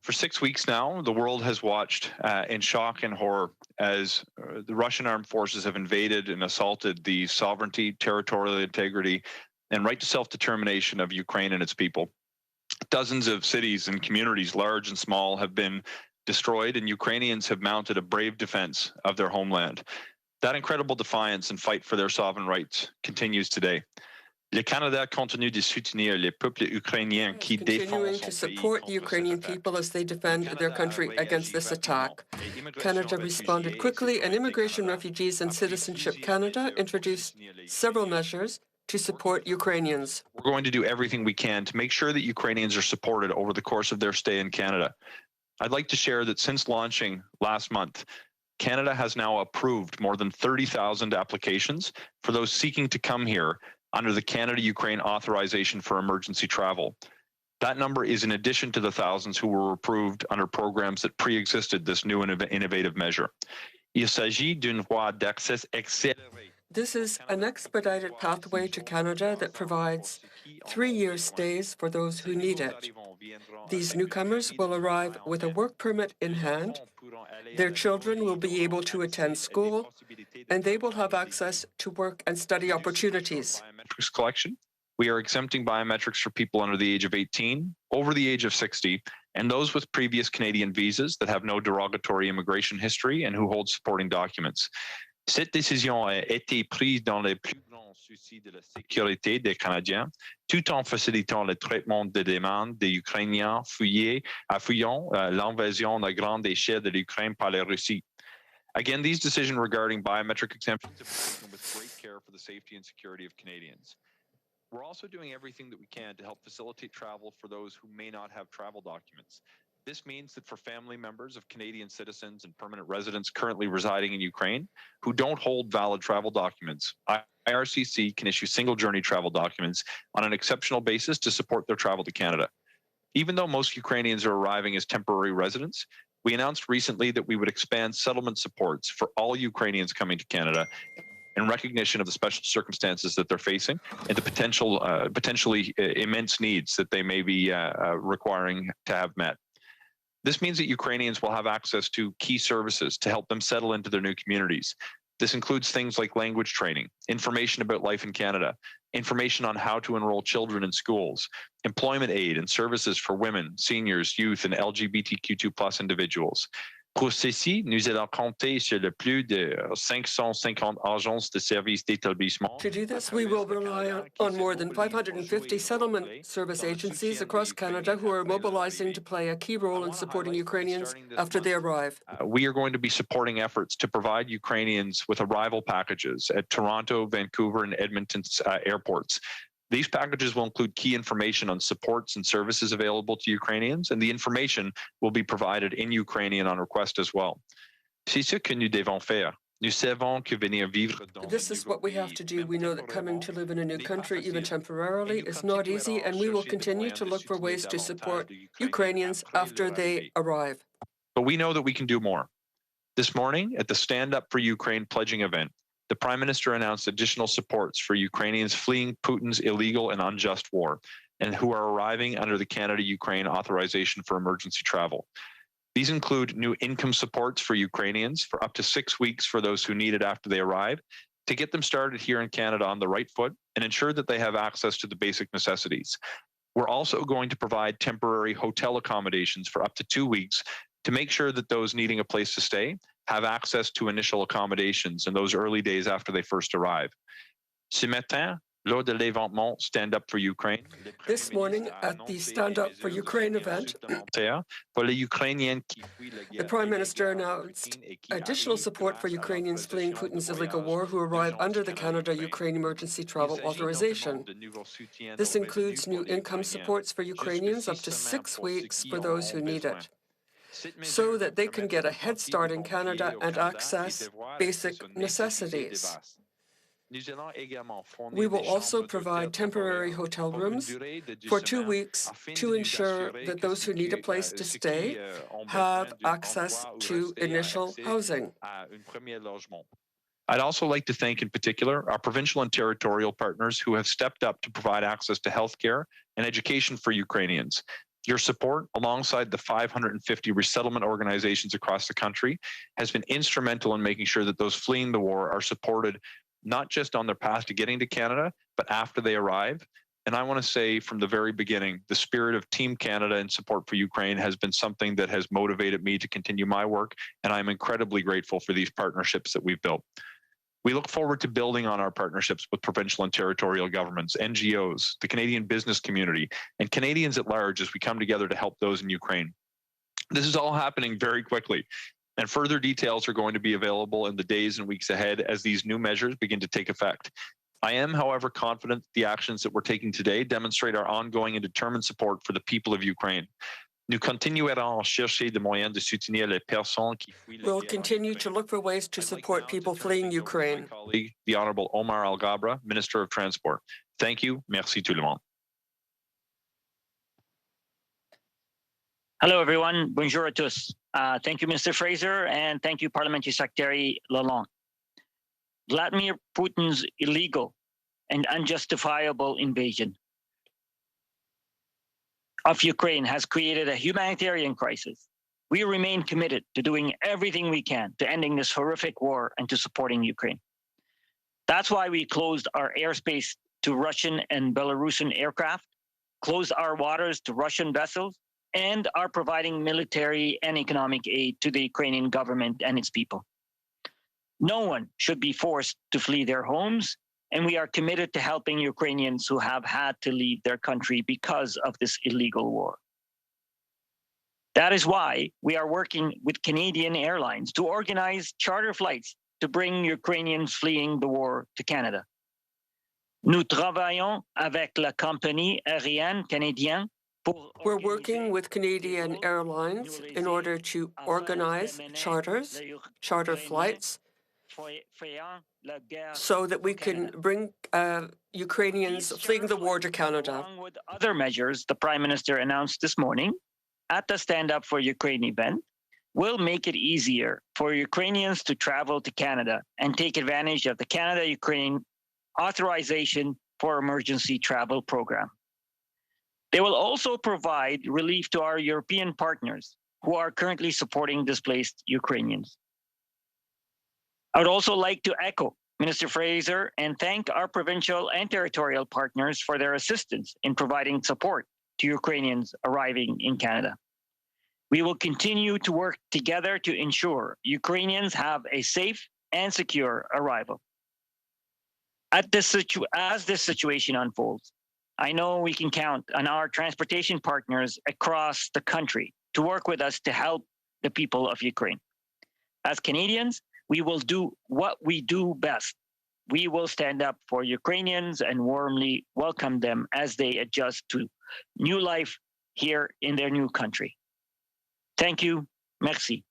For 6 weeks now, the world has watched in shock and horror as the Russian armed forces have invaded and assaulted the sovereignty, territorial integrity, and right to self-determination of Ukraine and its people. Dozens of cities and communities, large and small, have been destroyed, and Ukrainians have mounted a brave defense of their homeland. That incredible defiance and fight for their sovereign rights continues today. Le Canada continue de soutenir les peuples ukrainiens qui défendent continuing to support the Ukrainian people as they defend their country against this attack. Canada responded quickly, and Immigration, Refugees and Citizenship Canada introduced several measures to support Ukrainians. We're going to do everything we can to make sure that Ukrainians are supported over the course of their stay in Canada. I'd like to share that since launching last month, Canada has now approved more than 30,000 applications for those seeking to come here under the Canada-Ukraine Authorization for Emergency Travel. That number is in addition to the thousands who were approved under programs that pre-existed this new innovative measure. Il s'agit d'une voie d'accès accélérée. This is an expedited pathway to Canada that provides 3-year stays for those who need it. These newcomers will arrive with a work permit in hand. Their children will be able to attend school, and they will have access to work and study opportunities. Biometrics collection. We are exempting biometrics for people under the age of 18, over the age of 60, and those with previous Canadian visas that have no derogatory immigration history and who hold supporting documents. Cette décision a été prise dans le plus grand souci de la sécurité des Canadiens, tout en facilitant le traitement des demandes des Ukrainiens fuyant l'invasion à grande échelle de l'Ukraine par la Russie. Again, these decisions regarding biometric exemptions have been taken with great care for the safety and security of Canadians. We're also doing everything that we can to help facilitate travel for those who may not have travel documents. This means that for family members of Canadian citizens and permanent residents currently residing in Ukraine who don't hold valid travel documents, IRCC can issue single journey travel documents on an exceptional basis to support their travel to Canada. Even though most Ukrainians are arriving as temporary residents, we announced recently that we would expand settlement supports for all Ukrainians coming to Canada in recognition of the special circumstances that they're facing and the potentially immense needs that they may be requiring to have met. This means that Ukrainians will have access to key services to help them settle into their new communities. This includes things like language training, information about life in Canada, information on how to enroll children in schools, employment aid and services for women, seniors, youth, and LGBTQ2+ individuals. Pour ceci, nous allons compter sur le plus de 550 agences de services d'établissement. To do this, we will rely on more than 550 settlement service agencies across Canada who are mobilizing to play a key role in supporting Ukrainians after they arrive. We are going to be supporting efforts to provide Ukrainians with arrival packages at Toronto, Vancouver, and Edmonton's airports. These packages will include key information on supports and services available to Ukrainians, and the information will be provided in Ukrainian on request as well. C'est ce que nous devons faire. Nous savons que venir vivre dans This is what we have to do. We know that coming to live in a new country, even temporarily, is not easy, and we will continue to look for ways to support Ukrainians after they arrive. But we know that we can do more. This morning, at the Stand Up for Ukraine pledging event, the Prime Minister announced additional supports for Ukrainians fleeing Putin's illegal and unjust war and who are arriving under the Canada-Ukraine Authorization for Emergency Travel. These include new income supports for Ukrainians for up to 6 weeks for those who need it after they arrive, to get them started here in Canada on the right foot and ensure that they have access to the basic necessities. We're also going to provide temporary hotel accommodations for up to 2 weeks to make sure that those needing a place to stay have access to initial accommodations in those early days after they first arrive. Ce matin, lors de l'événement Stand Up for Ukraine, This morning at the Stand Up for Ukraine event, the Prime Minister announced additional support for Ukrainians fleeing Putin's illegal war who arrive under the Canada-Ukraine Emergency Travel Authorization. This includes new income supports for Ukrainians up to 6 weeks for those who need it, so that they can get a head start in Canada and access basic necessities. We will also provide temporary hotel rooms for 2 weeks to ensure that those who need a place to stay have access to initial housing. I'd also like to thank in particular our provincial and territorial partners who have stepped up to provide access to healthcare and education for Ukrainians. Your support, alongside the 550 resettlement organizations across the country, has been instrumental in making sure that those fleeing the war are supported not just on their path to getting to Canada, but after they arrive. And I want to say from the very beginning, the spirit of Team Canada and support for Ukraine has been something that has motivated me to continue my work, and I'm incredibly grateful for these partnerships that we've built. We look forward to building on our partnerships with provincial and territorial governments, NGOs, the Canadian business community, and Canadians at large as we come together to help those in Ukraine. This is all happening very quickly, and further details are going to be available in the days and weeks ahead as these new measures begin to take effect. I am, however, confident that the actions that we're taking today demonstrate our ongoing and determined support for the people of Ukraine. Nous continuerons à chercher des moyens de soutenir les personnes qui fuient la guerre. We'll continue to look for ways to support people fleeing Ukraine. My colleague, the Honorable Omar Alghabra, Minister of Transport. Thank you. Merci tout le monde. Hello, everyone. Bonjour à tous. Thank you, Mr. Fraser, and thank you, Parliamentary Secretary Lalonde. Vladimir Putin's illegal and unjustifiable invasion of Ukraine has created a humanitarian crisis. We remain committed to doing everything we can to ending this horrific war and to supporting Ukraine. That's why we closed our airspace to Russian and Belarusian aircraft, closed our waters to Russian vessels, and are providing military and economic aid to the Ukrainian government and its people. No one should be forced to flee their homes, and we are committed to helping Ukrainians who have had to leave their country because of this illegal war. That is why we are working with Canadian Airlines to organize charter flights to bring Ukrainians fleeing the war to Canada. Nous travaillons avec la compagnie aérienne canadienne. We're working with Canadian Airlines in order to organize charter flights, so that we can bring Ukrainians fleeing the war to Canada. Along with other measures the Prime Minister announced this morning at the Stand Up for Ukraine event, will make it easier for Ukrainians to travel to Canada and take advantage of the Canada-Ukraine Authorization for Emergency Travel program. They will also provide relief to our European partners who are currently supporting displaced Ukrainians. I would also like to echo Minister Fraser and thank our provincial and territorial partners for their assistance in providing support to Ukrainians arriving in Canada. We will continue to work together to ensure Ukrainians have a safe and secure arrival. As this situation unfolds, I know we can count on our transportation partners across the country to work with us to help the people of Ukraine. As Canadians, we will do what we do best. We will stand up for Ukrainians and warmly welcome them as they adjust to new life here in their new country. Thank you. Merci.